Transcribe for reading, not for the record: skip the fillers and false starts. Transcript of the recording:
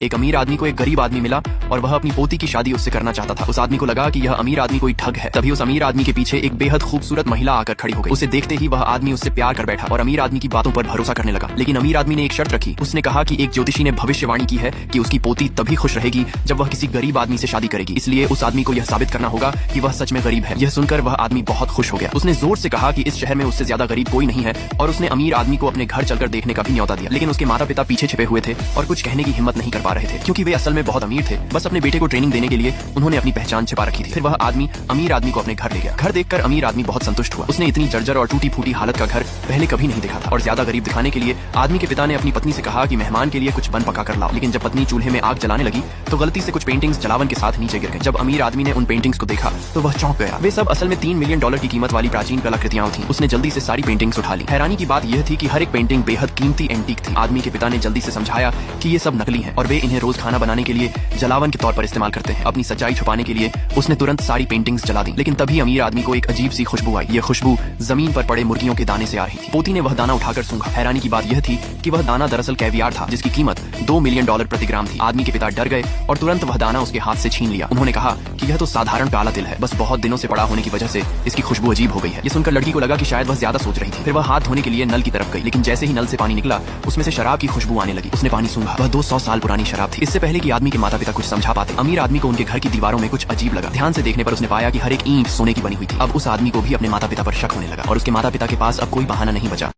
एक अमीर आदमी को एक गरीब आदमी मिला और वह अपनी पोती की शादी उससे करना चाहता था। उस आदमी को लगा कि यह अमीर आदमी कोई ठग है। तभी उस अमीर आदमी के पीछे एक बेहद खूबसूरत महिला आकर खड़ी हो गई। उसे देखते ही वह आदमी उससे प्यार कर बैठा और अमीर आदमी की बातों पर भरोसा करने लगा। लेकिन अमीर आदमी ने एक शर्त रखी। उसने कहा कि एक ज्योतिषी ने भविष्यवाणी की है कि उसकी पोती तभी खुश रहेगी जब वह किसी गरीब आदमी से शादी करेगी, इसलिए उस आदमी को यह साबित करना होगा कि वह सच में गरीब है। यह सुनकर वह आदमी बहुत खुश हो गया। उसने जोर से कहा कि इस शहर में उससे ज्यादा गरीब कोई नहीं है और उसने अमीर आदमी को अपने घर चलकर देखने का भी न्योता दिया। लेकिन उसके माता पिता पीछे छिपे हुए थे और कुछ कहने की हिम्मत नहीं कर पा रहे थे, क्योंकि वे असल में बहुत अमीर थे। बस अपने बेटे को ट्रेनिंग देने के लिए उन्होंने अपनी पहचान छिपा रखी थी। फिर वह आदमी अमीर आदमी को अपने घर ले गया। घर देखकर अमीर आदमी बहुत संतुष्ट हुआ। उसने इतनी जर्जर और टूटी फूटी हालत का घर पहले कभी नहीं देखा था। और ज्यादा गरीब दिखाने के लिए आदमी के पिता ने अपनी पत्नी से कहा कि मेहमान के लिए कुछ बन पका कर लाओ। लेकिन जब पत्नी चूल्हे में आग जलाने लगी तो गलती से कुछ पेंटिंग्स जलावन के साथ नीचे गिर गई। जब अमीर आदमी ने उन पेंटिंग्स को देखा तो वह चौंक गया। वे सब असल में $3 मिलियन की कीमत वाली प्राचीन कलाकृतियां थी। उसने जल्दी से सारी पेंटिंग्स उठा ली। हैरानी की बात यह थी कि हर एक पेंटिंग बेहद कीमती एंटीक थी। आदमी के पिता ने जल्दी से समझाया कि ये सब नकली हैं और वे इन्हें रोज खाना बनाने के लिए जलावन के तौर पर इस्तेमाल करते हैं। अपनी सच्चाई छुपाने के लिए उसने तुरंत सारी पेंटिंग्स जला दी। लेकिन तभी अमीर आदमी को एक अजीब सी खुशबू आई। यह खुशबू जमीन पर पड़े मुर्गियों के दाने से आ रही थी। पोती ने वह दाना उठाकर सूंघा। हैरानी की बात यह थी कि वह दाना दरअसल कैवियार था, जिसकी कीमत $2 मिलियन प्रति ग्राम थी। आदमी के पिता डर गए और तुरंत वह दाना उसके हाथ से छीन लिया। उन्होंने कहा कि यह तो साधारण काला तिल है, बस बहुत दिनों से पड़ा होने की वजह से इसकी खुशबू अजीब हो गई है। ये सुनकर लड़की को लगा कि शायद वह ज्यादा सोच रही थी। फिर वह हाथ धोने के लिए नल की तरफ गई, लेकिन जैसे ही नल से पानी निकला उसमें से शराब की खुशबू आने लगी। उसने पानी सूंघा। वह 200 साल पुरानी शराब थी। इससे पहले कि आदमी के माता पिता कुछ समझा पाते, अमीर आदमी को उनके घर की दीवारों में कुछ अजीब लगा। ध्यान से देखने पर उसने पाया कि हर एक ईंट सोने की बनी हुई थी। अब उस आदमी को भी अपने माता पिता पर शक होने लगा और उसके माता पिता के पास अब कोई बहाना नहीं बचा।